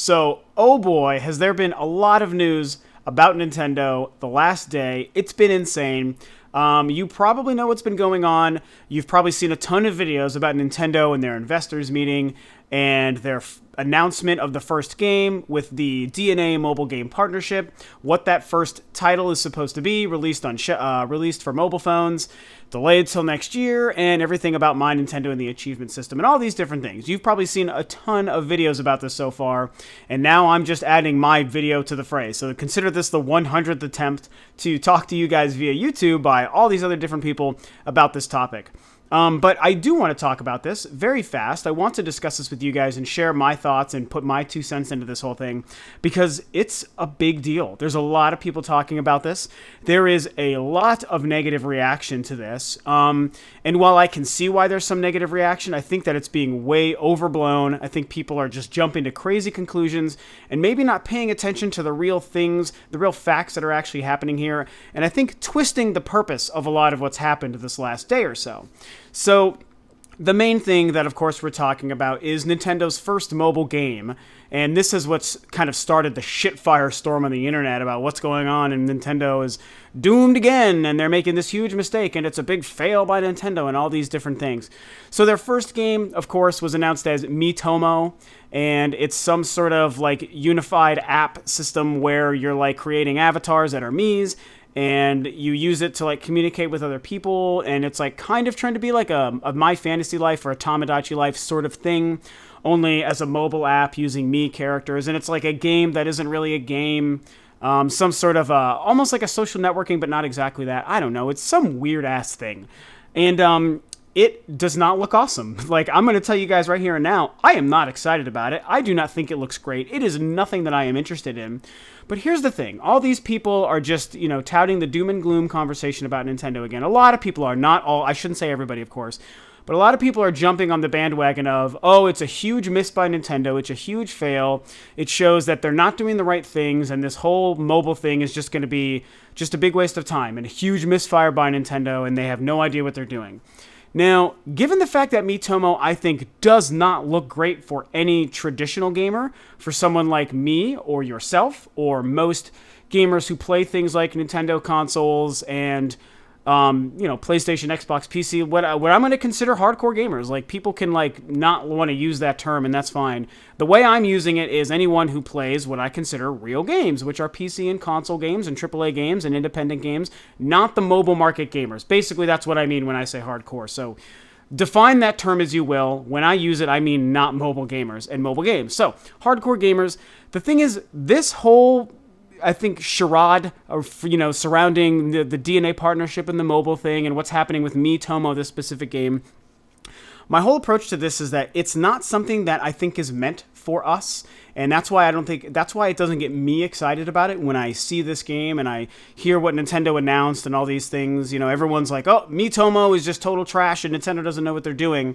So, oh boy, has there been a lot of news about Nintendo the last day. It's been insane. You probably know what's been going on. You've probably seen a ton of videos about Nintendo and their investors meeting and their announcement of the first game with the DNA mobile game partnership, what that first title is supposed to be, released for mobile phones, delayed till next year, and everything about My Nintendo and the achievement system, and all these different things. You've probably seen a ton of videos about this so far, and now I'm just adding my video to the fray. So consider this the 100th attempt to talk to you guys via YouTube by all these other different people about this topic. But I do want to talk about this very fast. I want to discuss this with you guys and share my thoughts and put my 2 cents into this whole thing because it's a big deal. There's a lot of people talking about this. There is a lot of negative reaction to this. And while I can see why there's some negative reaction, I think that it's being way overblown. I think people are just jumping to crazy conclusions and maybe not paying attention to the real things, the real facts that are actually happening here. And I think twisting the purpose of a lot of what's happened this last day or so. So the main thing that, of course, we're talking about is Nintendo's first mobile game. And this is what's kind of started the shit firestorm on the internet about what's going on. And Nintendo is doomed again. And they're making this huge mistake. And it's a big fail by Nintendo and all these different things. So their first game, of course, was announced as Miitomo. And it's some sort of like unified app system where you're like creating avatars that are Miis. And you use it to like communicate with other people, and it's like kind of trying to be like a My Fantasy Life or a Tamagotchi Life sort of thing, only as a mobile app using Mii characters. And it's like a game that isn't really a game, some sort of almost like a social networking, but not exactly that. I don't know. It's some weird ass thing, and it does not look awesome. Like, I'm going to tell you guys right here and now, I am not excited about it. I do not think it looks great. It is nothing that I am interested in. But here's the thing. All these people are just, touting the doom and gloom conversation about Nintendo again. A lot of people are, not all. I shouldn't say everybody, of course. But a lot of people are jumping on the bandwagon of, oh, it's a huge miss by Nintendo. It's a huge fail. It shows that they're not doing the right things. And this whole mobile thing is just going to be just a big waste of time and a huge misfire by Nintendo. And they have no idea what they're doing. Now, given the fact that Miitomo, I think, does not look great for any traditional gamer, for someone like me or yourself or most gamers who play things like Nintendo consoles and, PlayStation, Xbox, PC, what I'm going to consider hardcore gamers. Like, people can, not want to use that term, and that's fine. The way I'm using it is anyone who plays what I consider real games, which are PC and console games and AAA games and independent games, not the mobile market gamers. Basically, that's what I mean when I say hardcore. So, define that term as you will. When I use it, I mean not mobile gamers and mobile games. So, hardcore gamers. The thing is, this whole, I think, charade of, surrounding the DNA partnership and the mobile thing and what's happening with Miitomo, this specific game. My whole approach to this is that it's not something that I think is meant for us. And that's why that's why it doesn't get me excited about it when I see this game and I hear what Nintendo announced and all these things. Everyone's like, oh, Miitomo is just total trash and Nintendo doesn't know what they're doing.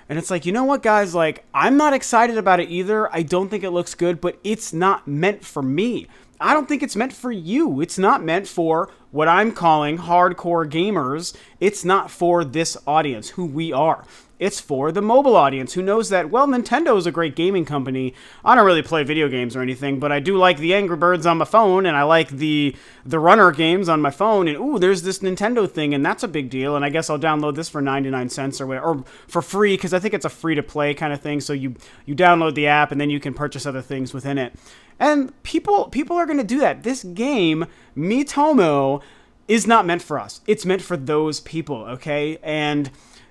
And it's like, you know what, guys? Like, I'm not excited about it either. I don't think it looks good, but it's not meant for me. I don't think it's meant for you. It's not meant for what I'm calling hardcore gamers. It's not for this audience, who we are. It's for the mobile audience who knows that, well, Nintendo is a great gaming company. I don't really play video games or anything, but I do like the Angry Birds on my phone, and I like the Runner games on my phone, and ooh, there's this Nintendo thing, and that's a big deal, and I guess I'll download this for 99 cents or whatever, or for free, because I think it's a free-to-play kind of thing, so you download the app, and then you can purchase other things within it. And people are going to do that. This game, Miitomo, is not meant for us. It's meant for those people, okay? And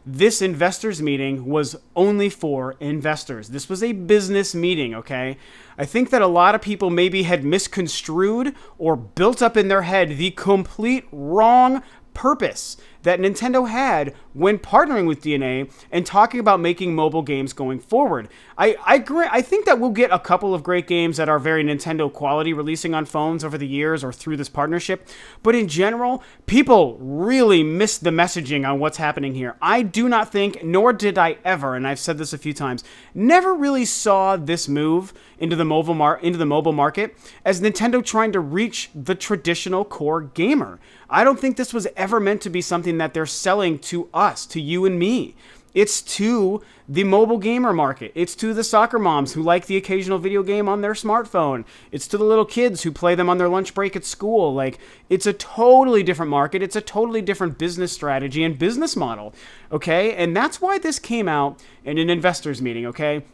this investors meeting was only for investors. This was a business meeting, okay? I think that a lot of people maybe had misconstrued or built up in their head the complete wrong purpose that Nintendo had when partnering with DNA and talking about making mobile games going forward. I think that we'll get a couple of great games that are very Nintendo quality releasing on phones over the years or through this partnership. But in general, people really missed the messaging on what's happening here. I do not think, nor did I ever, and I've said this a few times, never really saw this move into the mobile market as Nintendo trying to reach the traditional core gamer. I don't think this was ever meant to be something that they're selling to us, to you and me. It's to the mobile gamer market. It's to the soccer moms who like the occasional video game on their smartphone. It's to the little kids who play them on their lunch break at school. Like, it's a totally different market. It's a totally different business strategy and business model, okay? And that's why this came out in an investors meeting, okay?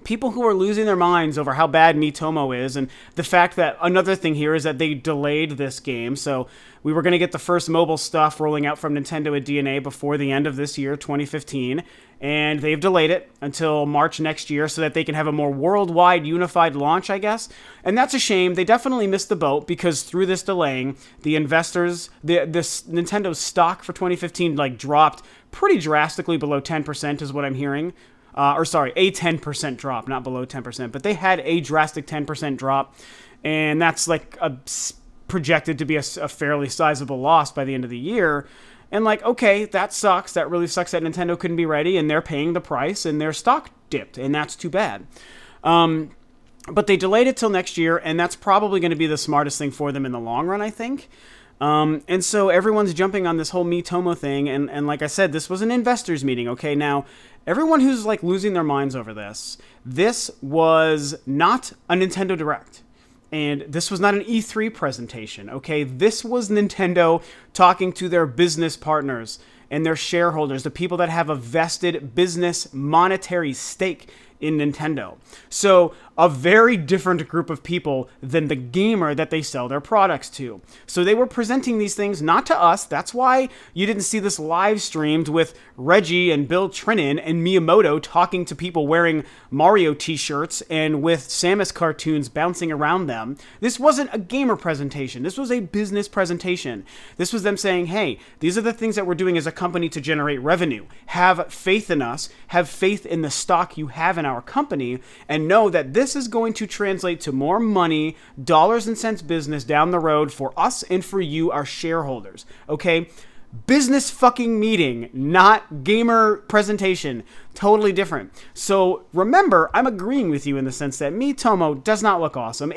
People who are losing their minds over how bad Miitomo is, and the fact that another thing here is that they delayed this game. So we were going to get the first mobile stuff rolling out from Nintendo at DNA before the end of this year, 2015, and they've delayed it until March next year so that they can have a more worldwide unified launch, I guess. And that's a shame. They definitely missed the boat because through this delaying, the investors, this Nintendo stock for 2015 like dropped pretty drastically below 10% is what I'm hearing. A 10% drop, not below 10%, but they had a drastic 10% drop, and that's like projected to be a fairly sizable loss by the end of the year. And like, okay, that sucks. That really sucks that Nintendo couldn't be ready, and they're paying the price, and their stock dipped, and that's too bad. But they delayed it till next year, and that's probably going to be the smartest thing for them in the long run, I think. And so everyone's jumping on this whole Miitomo thing, and like I said, this was an investors meeting, okay? Now, everyone who's like losing their minds over this was not a Nintendo Direct. And this was not an E3 presentation, okay? This was Nintendo talking to their business partners and their shareholders, the people that have a vested business monetary stake in Nintendo. So a very different group of people than the gamer that they sell their products to. So they were presenting these things not to us. That's why you didn't see this live streamed with Reggie and Bill Trinan and Miyamoto talking to people wearing Mario t-shirts and with Samus cartoons bouncing around them. This wasn't a gamer presentation. This was a business presentation. This was them saying, hey, these are the things that we're doing as a company to generate revenue. Have faith in us. Have faith in the stock you have in our company, and know that this is going to translate to more money, dollars and cents business down the road for us and for you, our shareholders. Okay? Business fucking meeting, not gamer presentation. Totally different. So remember, I'm agreeing with you in the sense that Miitomo does not look awesome.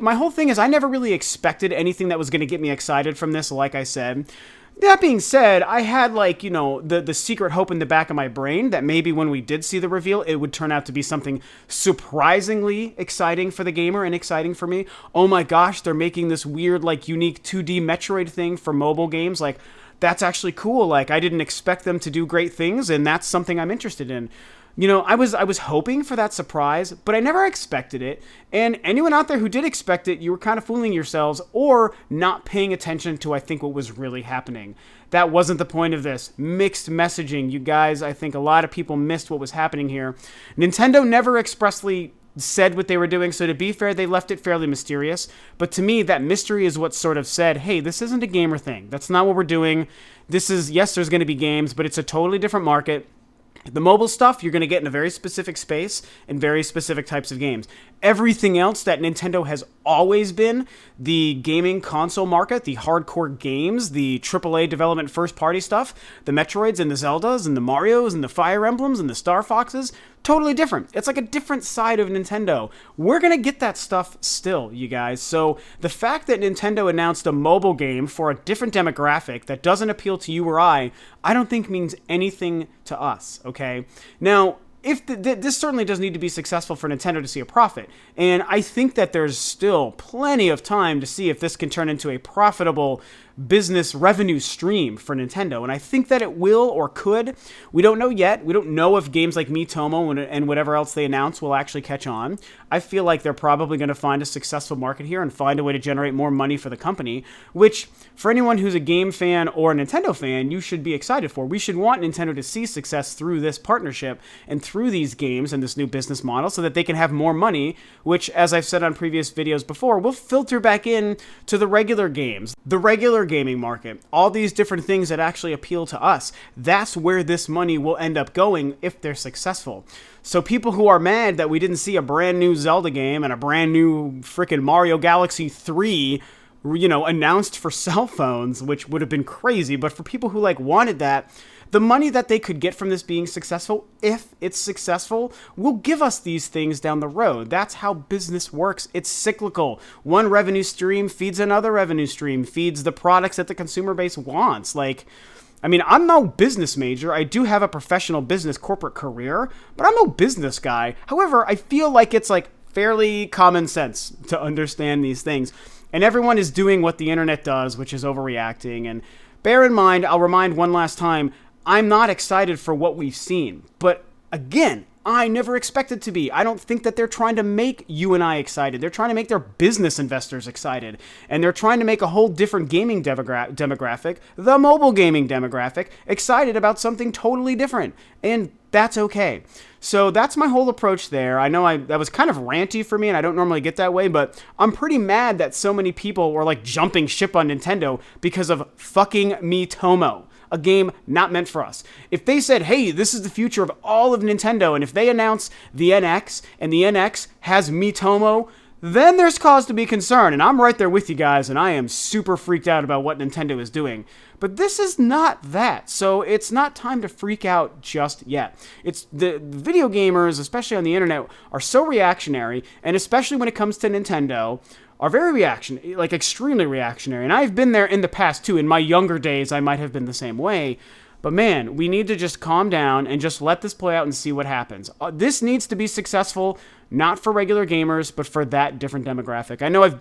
My whole thing is I never really expected anything that was going to get me excited from this, like I said. That being said, I had the secret hope in the back of my brain that maybe when we did see the reveal, it would turn out to be something surprisingly exciting for the gamer and exciting for me. Oh my gosh, they're making this weird, unique 2D Metroid thing for mobile games. That's actually cool. I didn't expect them to do great things, and that's something I'm interested in. I was hoping for that surprise, but I never expected it. And anyone out there who did expect it, you were kind of fooling yourselves or not paying attention to, I think, what was really happening. That wasn't the point of this. Mixed messaging. You guys, I think a lot of people missed what was happening here. Nintendo never expressly said what they were doing, so to be fair, they left it fairly mysterious. But to me, that mystery is what sort of said, hey, this isn't a gamer thing. That's not what we're doing. This is, yes, there's going to be games, but it's a totally different market. The mobile stuff, you're going to get in a very specific space and very specific types of games. Everything else that Nintendo has always been, the gaming console market, the hardcore games, the AAA development first-party stuff, the Metroids and the Zeldas and the Marios and the Fire Emblems and the Star Foxes, totally different. It's like a different side of Nintendo. We're going to get that stuff still, you guys. So the fact that Nintendo announced a mobile game for a different demographic that doesn't appeal to you or I don't think means anything to us, okay? Now, this certainly does need to be successful for Nintendo to see a profit, and I think that there's still plenty of time to see if this can turn into a profitable business revenue stream for Nintendo, and I think that it will or could. We don't know yet. We don't know if games like Miitomo and whatever else they announce will actually catch on. I feel like they're probably going to find a successful market here and find a way to generate more money for the company, which for anyone who's a game fan or a Nintendo fan, you should be excited for. We should want Nintendo to see success through this partnership and through these games and this new business model so that they can have more money, which, as I've said on previous videos before, will filter back in to the regular games, the regular gaming market, all these different things that actually appeal to us. That's where this money will end up going if they're successful. So people who are mad that we didn't see a brand new Zelda game and a brand new freaking Mario Galaxy 3, announced for cell phones, which would have been crazy, but for people who wanted that, the money that they could get from this being successful, if it's successful, will give us these things down the road. That's how business works. It's cyclical. One revenue stream feeds another revenue stream, feeds the products that the consumer base wants. I mean, I'm no business major. I do have a professional business corporate career, but I'm no business guy. However, I feel like it's like fairly common sense to understand these things. And everyone is doing what the internet does, which is overreacting. And bear in mind, I'll remind one last time, I'm not excited for what we've seen. But again, I never expected to be. I don't think that they're trying to make you and I excited. They're trying to make their business investors excited. And they're trying to make a whole different gaming demographic, the mobile gaming demographic, excited about something totally different. And that's okay. So that's my whole approach there. I know that was kind of ranty for me, and I don't normally get that way, but I'm pretty mad that so many people were like jumping ship on Nintendo because of fucking Miitomo. A game not meant for us. If they said, hey, this is the future of all of Nintendo, and if they announce the NX, and the NX has Miitomo, then there's cause to be concerned. And I'm right there with you guys, and I am super freaked out about what Nintendo is doing. But this is not that, so it's not time to freak out just yet. It's the video gamers, especially on the internet, are so reactionary, and especially when it comes to Nintendo, are very extremely reactionary. And I've been there in the past too. In my younger days, I might have been the same way. But man, we need to just calm down and just let this play out and see what happens. This needs to be successful, not for regular gamers, but for that different demographic. I know I've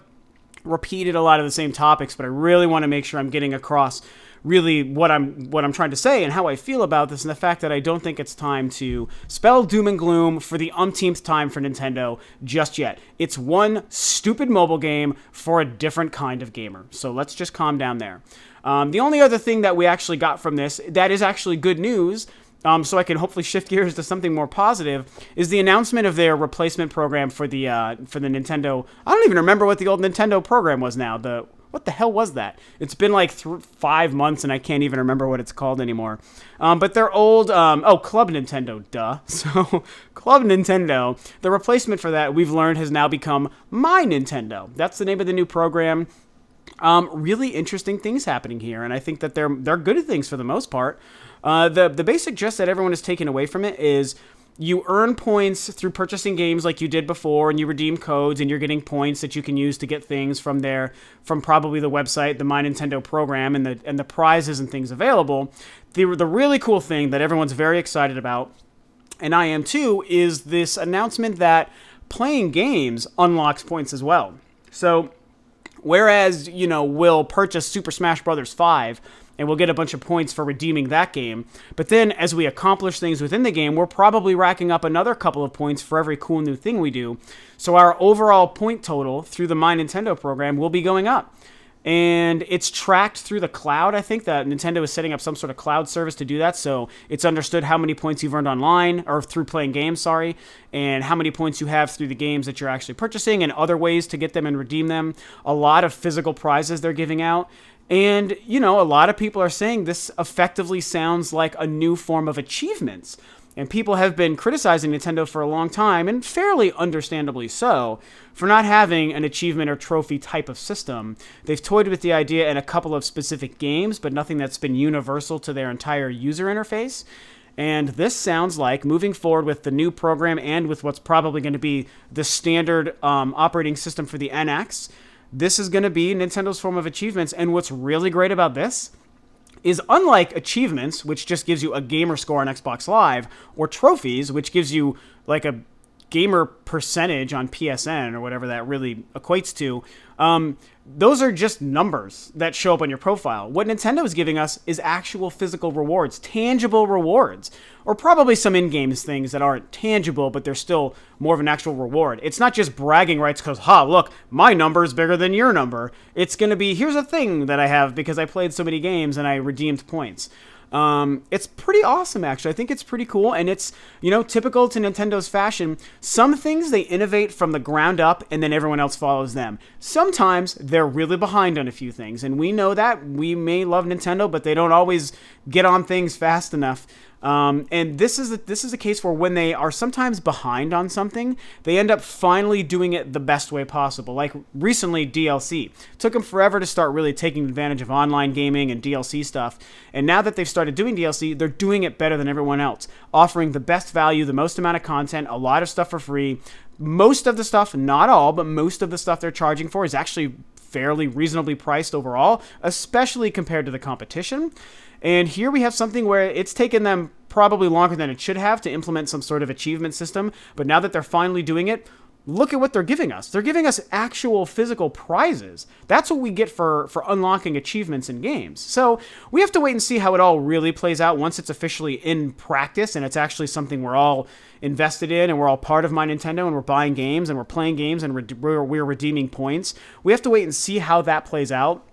repeated a lot of the same topics, but I really want to make sure I'm getting across really what I'm trying to say and how I feel about this, and the fact that I don't think it's time to spell doom and gloom for the umpteenth time for Nintendo just yet. It's one stupid mobile game for a different kind of gamer. So let's just calm down there. The only other thing that we actually got from this that is actually good news, so I can hopefully shift gears to something more positive, is the announcement of their replacement program for the Nintendo. I don't even remember what the old Nintendo program was now. What the hell was that? It's been like 5 months, and I can't even remember what it's called anymore. But their old, Club Nintendo, duh. So, Club Nintendo, the replacement for that, we've learned, has now become My Nintendo. That's the name of the new program. Really interesting things happening here, and I think that they're good things for the most part. The basic gist that everyone is taking away from it is you earn points through purchasing games like you did before, and you redeem codes, and you're getting points that you can use to get things from probably the website, the My Nintendo program, and the prizes and things available. The really cool thing that everyone's very excited about, and I am too, is this announcement that playing games unlocks points as well. So, whereas, we'll purchase Super Smash Bros. 5, and we'll get a bunch of points for redeeming that game. But then, as we accomplish things within the game, we're probably racking up another couple of points for every cool new thing we do. So our overall point total through the My Nintendo program will be going up. And it's tracked through the cloud. I think that Nintendo is setting up some sort of cloud service to do that. So it's understood how many points you've earned online, or through playing games, and how many points you have through the games that you're actually purchasing, and other ways to get them and redeem them. A lot of physical prizes they're giving out. And, a lot of people are saying this effectively sounds like a new form of achievements. And people have been criticizing Nintendo for a long time, and fairly understandably so, for not having an achievement or trophy type of system. They've toyed with the idea in a couple of specific games, but nothing that's been universal to their entire user interface. And this sounds like, moving forward with the new program and with what's probably going to be the standard operating system for the NX, this is going to be Nintendo's form of achievements. And what's really great about this is, unlike achievements, which just gives you a gamer score on Xbox Live, or trophies, which gives you like a gamer percentage on PSN, or whatever that really equates to, those are just numbers that show up on your profile. What Nintendo is giving us is actual physical rewards, tangible rewards, or probably some in-game things that aren't tangible, but they're still more of an actual reward. It's not just bragging rights because, look, my number is bigger than your number. It's going to be, here's a thing that I have because I played so many games and I redeemed points. It's pretty awesome, actually. I think it's pretty cool, and it's, typical to Nintendo's fashion. Some things they innovate from the ground up, and then everyone else follows them. Sometimes they're really behind on a few things, and we know that. We may love Nintendo, but they don't always get on things fast enough. And this is a case where when they are sometimes behind on something, they end up finally doing it the best way possible. Like recently, DLC. It took them forever to start really taking advantage of online gaming and DLC stuff. And now that they've started doing DLC, they're doing it better than everyone else, offering the best value, the most amount of content, a lot of stuff for free. Most of the stuff, not all, but most of the stuff they're charging for is actually fairly reasonably priced overall, especially compared to the competition. And here we have something where it's taken them probably longer than it should have to implement some sort of achievement system. But now that they're finally doing it, look at what they're giving us. They're giving us actual physical prizes. That's what we get for unlocking achievements in games. So we have to wait and see how it all really plays out once it's officially in practice and it's actually something we're all invested in and we're all part of My Nintendo and we're buying games and we're playing games and we're redeeming points. We have to wait and see how that plays out.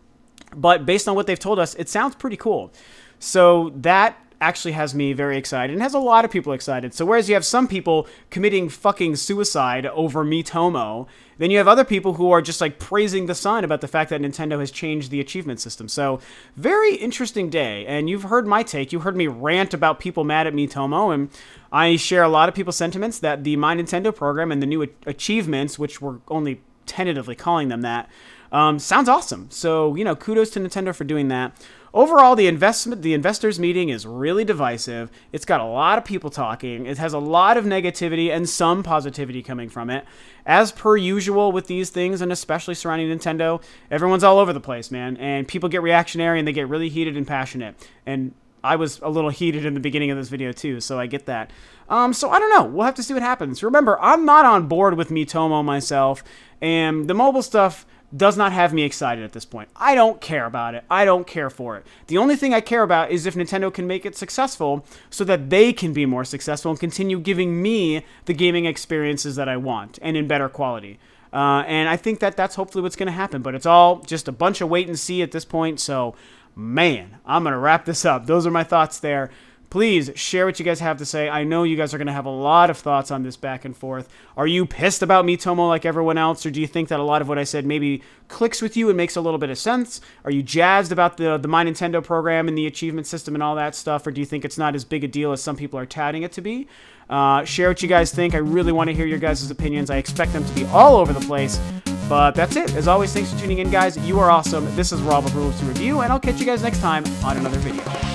But based on what they've told us, it sounds pretty cool. So that actually has me very excited and has a lot of people excited. So whereas you have some people committing fucking suicide over Miitomo, then you have other people who are just like praising the sun about the fact that Nintendo has changed the achievement system. So very interesting day. And you've heard my take. You heard me rant about people mad at Miitomo, and I share a lot of people's sentiments that the My Nintendo program and the new achievements, which we're only tentatively calling them that, sounds awesome. So, kudos to Nintendo for doing that. Overall, the investors meeting is really divisive. It's got a lot of people talking. It has a lot of negativity and some positivity coming from it. As per usual with these things, and especially surrounding Nintendo, everyone's all over the place, man. And people get reactionary and they get really heated and passionate. And I was a little heated in the beginning of this video too, so I get that. So I don't know. We'll have to see what happens. Remember, I'm not on board with Miitomo myself, and the mobile stuff does not have me excited at this point. I don't care about it. I don't care for it. The only thing I care about is if Nintendo can make it successful so that they can be more successful and continue giving me the gaming experiences that I want and in better quality. And I think that that's hopefully what's going to happen. But it's all just a bunch of wait and see at this point. So, man, I'm going to wrap this up. Those are my thoughts there. Please share what you guys have to say. I know you guys are going to have a lot of thoughts on this back and forth. Are you pissed about Miitomo like everyone else, or do you think that a lot of what I said maybe clicks with you and makes a little bit of sense? Are you jazzed about the My Nintendo program and the achievement system and all that stuff, or do you think it's not as big a deal as some people are touting it to be? Share what you guys think. I really want to hear your guys' opinions. I expect them to be all over the place. But that's it. As always, thanks for tuning in, guys. You are awesome. This is Rob of Rules to Review, and I'll catch you guys next time on another video.